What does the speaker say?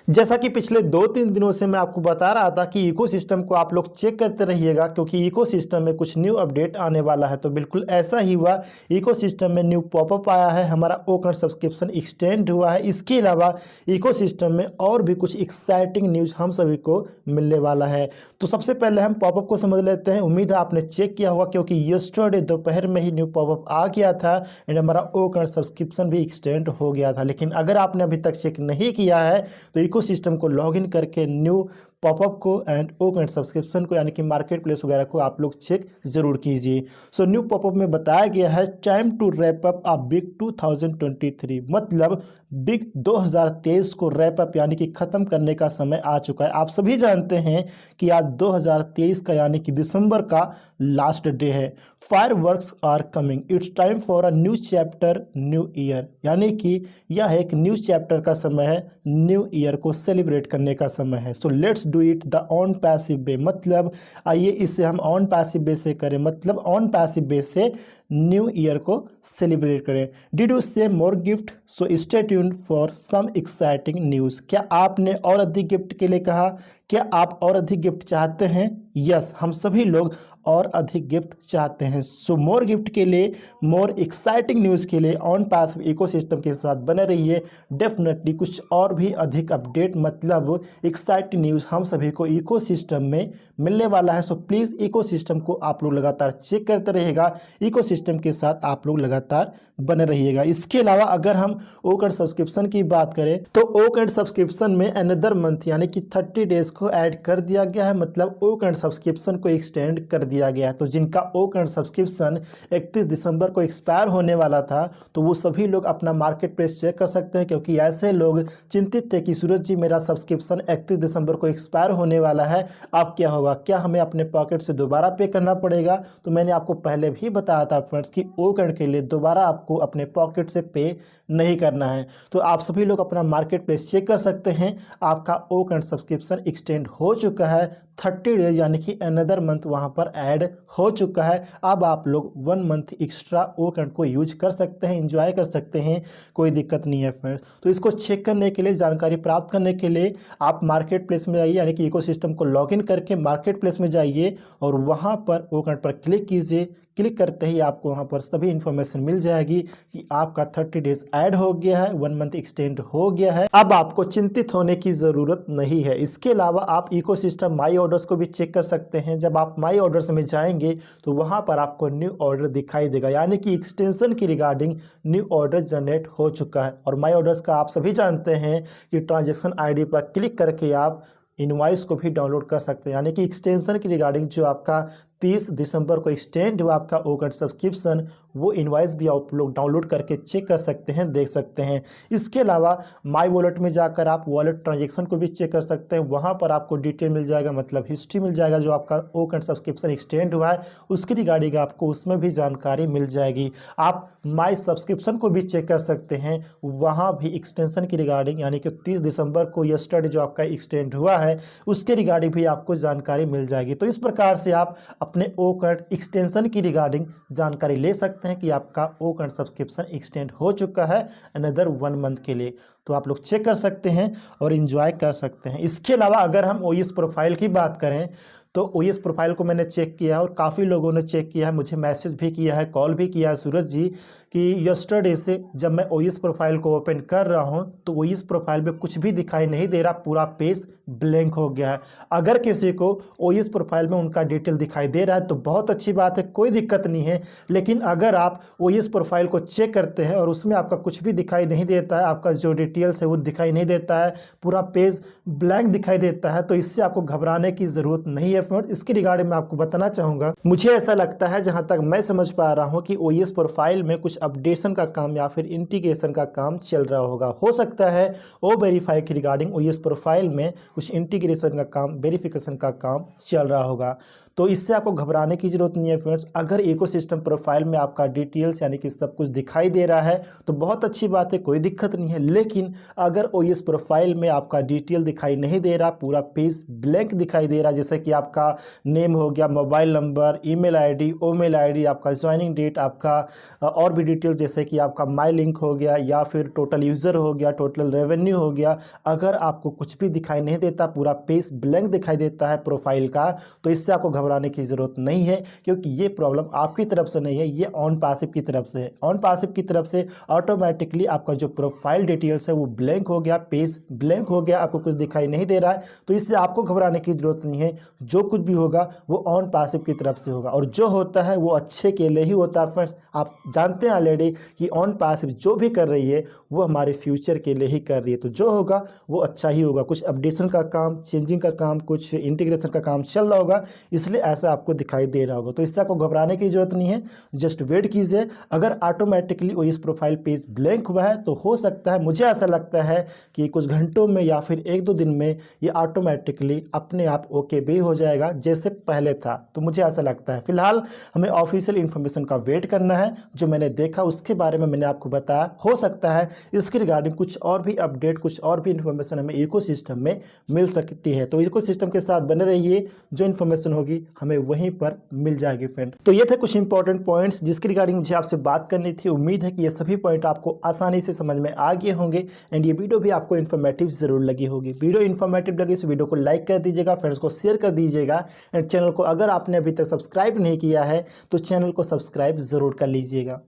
जैसा कि पिछले 2-3 दिनों से मैं आपको बता रहा था कि इकोसिस्टम को आप लोग चेक करते रहिएगा, क्योंकि इकोसिस्टम में कुछ न्यू अपडेट आने वाला है। तो बिल्कुल ऐसा ही हुआ, इकोसिस्टम में न्यू पॉपअप आया है, हमारा ओकन सब्सक्रिप्शन एक्सटेंड हुआ है। इसके अलावा इकोसिस्टम में और भी कुछ एक्साइटिंग न्यूज़ हम सभी को मिलने वाला है। तो सबसे पहले हम पॉपअप को समझ लेते हैं। उम्मीद है आपने चेक किया होगा, क्योंकि यस्टरडे दोपहर में ही न्यू पॉपअप आ गया था एंड हमारा ओकन सब्सक्रिप्शन भी एक्सटेंड हो गया था। लेकिन अगर आपने अभी तक चेक नहीं किया है तो इकोसिस्टम को लॉगिन करके न्यू पॉपअप को एंड ओकन सब्सक्रिप्शन को यानी कि मार्केट प्लेस वगैरह को आप लोग चेक जरूर कीजिए। सो न्यू पॉपअप में बताया गया है time to wrap up a big 2023, मतलब बिग 2023 को रैप अप यानी कि खत्म करने का समय आ चुका है। आप सभी जानते हैं कि आज 2023 का यानी कि दिसंबर का लास्ट डे है। Fireworks are coming, it's time for a new chapter new year, यानी कि यह एक न्यू चैप्टर का समय है, न्यू ईयर को सेलिब्रेट करने का समय है। So let's do it the on passive वे, मतलब आइए इसे हम ऑन पैसिव वे से करें, मतलब ऑन पैसिव वे से न्यू ईयर को सेलिब्रेट करें। Did you say more gift? So stay tuned for some exciting news. क्या आपने और अधिक गिफ्ट के लिए कहा? क्या आप और अधिक गिफ्ट चाहते हैं? यस, हम सभी लोग और अधिक गिफ्ट चाहते हैं। सो मोर गिफ्ट के लिए, मोर एक्साइटिंग न्यूज़ के लिए ऑन पैसिव इकोसिस्टम के साथ बने रहिए। डेफिनेटली कुछ और भी अधिक अपडेट मतलब एक्साइटिंग न्यूज़ हम सभी को इकोसिस्टम में मिलने वाला है। सो प्लीज़ इकोसिस्टम को आप लोग लगातार चेक करते रहिएगा, इकोसिस्टम के साथ आप लोग लगातार बने रहिएगा। इसके अलावा अगर हम ओकन सब्सक्रिप्शन की बात करें तो ओकन सब्सक्रिप्शन में अनदर मंथ यानी कि 30 डेज को ऐड कर दिया गया है, मतलब ओकन सब्सक्रिप्शन को एक्सटेंड कर दिया गया है। तो जिनका ओकन सब्सक्रिप्शन 31 दिसंबर को एक्सपायर होने वाला था तो वो सभी लोग अपना मार्केट प्लेस चेक कर सकते हैं, क्योंकि ऐसे लोग चिंतित थे कि सूरज जी मेरा सब्सक्रिप्शन 31 दिसंबर को एक्सपायर होने वाला है, अब क्या होगा, क्या हमें अपने पॉकेट से दोबारा पे करना पड़ेगा? तो मैंने आपको पहले भी बताया था फ्रेंड्स कि ओकन के लिए दोबारा आपको अपने पॉकेट से पे नहीं करना है। तो आप सभी लोग अपना मार्केट प्लेस चेक कर सकते हैं, आपका ओकन सब्सक्रिप्शन एक्सटेंड हो चुका है, 30 डेज यानी कि अनदर मंथ वहां पर ऐड हो चुका है। अब आप लोग 1 मंथ एक्स्ट्रा ओकन को यूज कर सकते हैं, एंजॉय कर सकते हैं, कोई दिक्कत नहीं है फ्रेंड्स। तो इसको चेक करने के लिए, जानकारी प्राप्त करने के लिए आप मार्केट प्लेस में जाइए, यानी कि इकोसिस्टम को लॉगिन करके मार्केट प्लेस में जाइए और वहां पर ओकन पर क्लिक कीजिए। क्लिक करते ही आपको वहां पर सभी इंफॉर्मेशन मिल जाएगी कि आपका 30 डेज ऐड हो गया है, 1 मंथ एक्सटेंड हो गया है। अब आपको चिंतित होने की ज़रूरत नहीं है। इसके अलावा आप इकोसिस्टम माई ऑर्डर्स को भी चेक कर सकते हैं। जब आप माई ऑर्डर्स में जाएंगे तो वहां पर आपको न्यू ऑर्डर दिखाई देगा, यानी कि एक्सटेंशन की रिगार्डिंग न्यू ऑर्डर जनरेट हो चुका है। और माई ऑर्डर्स का आप सभी जानते हैं कि ट्रांजेक्शन आईडी पर क्लिक करके आप इनवॉइस को भी डाउनलोड कर सकते हैं, यानी कि एक्सटेंशन की रिगार्डिंग जो आपका 30 दिसंबर को एक्सटेंड हुआ आपका ओकन सब्सक्रिप्शन, वो इनवॉइस भी आप लोग डाउनलोड करके चेक कर सकते हैं, देख सकते हैं। इसके अलावा माई वॉलेट में जाकर आप वॉलेट ट्रांजेक्शन को भी चेक कर सकते हैं, वहाँ पर आपको डिटेल मिल जाएगा, मतलब हिस्ट्री मिल जाएगा, जो आपका ओकन सब्सक्रिप्शन एक्सटेंड हुआ है उसकी रिगार्डिंग आपको उसमें भी जानकारी मिल जाएगी। आप माई सब्सक्रिप्शन को भी चेक कर सकते हैं, वहाँ भी एक्सटेंशन की रिगार्डिंग यानी कि 30 दिसंबर को यस्टरडे जो आपका एक्सटेंड हुआ है उसके रिगार्डिंग भी आपको जानकारी मिल जाएगी। तो इस प्रकार से आप अपने ओकन एक्सटेंशन की रिगार्डिंग जानकारी ले सकते हैं कि आपका ओकन सब्सक्रिप्शन एक्सटेंड हो चुका है अनदर 1 मंथ के लिए। तो आप लोग चेक कर सकते हैं और एंजॉय कर सकते हैं। इसके अलावा अगर हम ओएस प्रोफाइल की बात करें तो ओएस प्रोफाइल को मैंने चेक किया और काफ़ी लोगों ने चेक किया है, मुझे मैसेज भी किया है, कॉल भी किया है सूरज जी कि यस्टरडे से जब मैं ओएस प्रोफाइल को ओपन कर रहा हूं तो ओएस प्रोफाइल में कुछ भी दिखाई नहीं दे रहा, पूरा पेज ब्लैंक हो गया है। अगर किसी को ओएस प्रोफाइल में उनका डिटेल दिखाई दे रहा है तो बहुत अच्छी बात है, कोई दिक्कत नहीं है। लेकिन अगर आप ओएस प्रोफाइल को चेक करते हैं और उसमें आपका कुछ भी दिखाई नहीं देता है, आपका जो डिटेल्स है वो दिखाई नहीं देता है, पूरा पेज ब्लैंक दिखाई देता है, तो इससे आपको घबराने की ज़रूरत नहीं है फ्रेंड। इसके रिगार्डिंग मैं आपको बताना चाहूँगा, मुझे ऐसा लगता है जहाँ तक मैं समझ पा रहा हूँ कि ओएस प्रोफाइल में कुछ अपडेशन का काम या फिर इंटीग्रेशन का काम चल रहा होगा। हो सकता है ओ वेरीफाई की रिगार्डिंग ओएस प्रोफाइल में कुछ इंटीग्रेशन का काम, वेरिफिकेशन का काम चल रहा होगा। तो इससे आपको घबराने की ज़रूरत नहीं है फ्रेंड्स। अगर इकोसिस्टम प्रोफाइल में आपका डिटेल्स यानी कि सब कुछ दिखाई दे रहा है तो बहुत अच्छी बात है, कोई दिक्कत नहीं है। लेकिन अगर ओएस प्रोफाइल में आपका डिटेल दिखाई नहीं दे रहा, पूरा पेज ब्लैंक दिखाई दे रहा, जैसे कि आपका नेम हो गया, mobile number, email ID, ओमेल ID, आपका ज्वाइनिंग डेट, आपका और भी डिटेल जैसे कि आपका माई लिंक हो गया या फिर टोटल यूज़र हो गया, टोटल रेवेन्यू हो गया, अगर आपको कुछ भी दिखाई नहीं देता, पूरा पेज ब्लैंक दिखाई देता है प्रोफाइल का, तो इससे आपको घबराने की ज़रूरत नहीं है, क्योंकि ये प्रॉब्लम आपकी तरफ से नहीं है, ये ऑन पासिव की तरफ से है। ऑन पासिव की तरफ से ऑटोमेटिकली आपका जो प्रोफाइल डिटेल्स है वो ब्लैंक हो गया, पेज ब्लैंक हो गया, आपको कुछ दिखाई नहीं दे रहा है, तो इससे आपको घबराने की ज़रूरत नहीं है। जो कुछ भी होगा वो ऑन पासिव की तरफ से होगा, और जो होता है वो अच्छे के लिए ही होता है फ्रेंड्स। आप जानते हैं ऑलरेडी कि ऑन पासिव जो भी कर रही है वो हमारे फ्यूचर के लिए ही कर रही है, तो जो होगा वो अच्छा ही होगा। कुछ अपडेशन का काम, चेंजिंग का काम, कुछ इंटीग्रेशन का काम चल रहा होगा, इसलिए ऐसा आपको दिखाई दे रहा होगा। तो इससे आपको घबराने की ज़रूरत नहीं है, जस्ट वेट कीजिए। अगर ऑटोमेटिकली वो इस प्रोफाइल पेज ब्लैंक हुआ है तो हो सकता है, मुझे ऐसा लगता है कि कुछ घंटों में या फिर 1-2 दिन में ये ऑटोमेटिकली अपने आप ओके भी हो जाएगा जैसे पहले था, तो मुझे ऐसा लगता है। फिलहाल हमें ऑफिशियल इन्फॉर्मेशन का वेट करना है, जो मैंने देखा उसके बारे में मैंने आपको बताया। हो सकता है इसके रिगार्डिंग कुछ और भी अपडेट, कुछ और भी इन्फॉर्मेशन हमें इकोसिस्टम में मिल सकती है, तो इकोसिस्टम के साथ बने रहिए, जो इन्फॉर्मेशन होगी हमें वहीं पर मिल जाएगी फ्रेंड। तो ये थे कुछ इंपॉर्टेंट पॉइंट्स जिसके रिगार्डिंग मुझे आपसे बात करनी थी। उम्मीद है कि ये सभी पॉइंट आपको आसानी से समझ में आ गए होंगे एंड ये वीडियो भी आपको इन्फॉर्मेटिव जरूर लगी होगी। वीडियो इन्फॉर्मेटिव लगी तो वीडियो को लाइक कर दीजिएगा, फ्रेंड्स को शेयर कर दीजिएगा, एंड चैनल को अगर आपने अभी तक सब्सक्राइब नहीं किया है तो चैनल को सब्सक्राइब जरूर कर लीजिएगा।